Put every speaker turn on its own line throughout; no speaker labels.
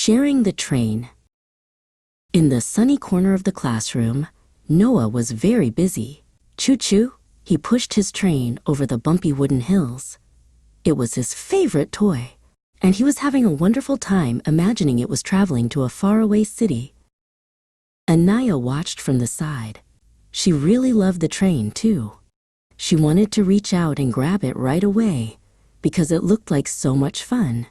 Sharing the train. In the sunny corner of the classroom, Noah was very busy. Choo-choo, he pushed his train over the bumpy wooden hills. It was his favorite toy, and he was having a wonderful time imagining it was traveling to a faraway city. Anniyah watched from the side. She really loved the train, too. She wanted to reach out and grab it right away because it looked like so much fun.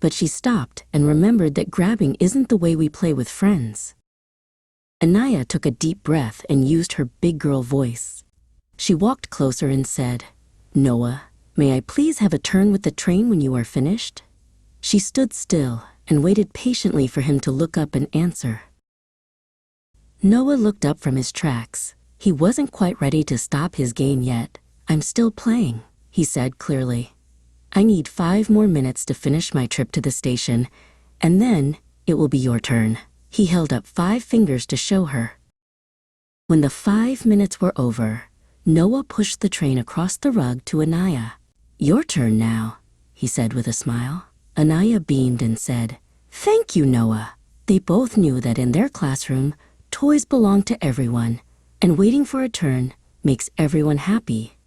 But she stopped and remembered that grabbing isn't the way we play with friends. Anniyah took a deep breath and used her big girl voice. She walked closer and said, "Noah, may I please have a turn with the train when you are finished?" She stood still and waited patiently for him to look up and answer. Noah looked up from his tracks. He wasn't quite ready to stop his game yet. "I'm still playing," he said clearly. "I need 5 more minutes to finish my trip to the station, and then it will be your turn." He held up 5 fingers to show her. When the 5 minutes were over, Noah pushed the train across the rug to Anniyah. "Your turn now," he said with a smile. Anniyah beamed and said, "Thank you, Noah." They both knew that in their classroom, toys belong to everyone, and waiting for a turn makes everyone happy.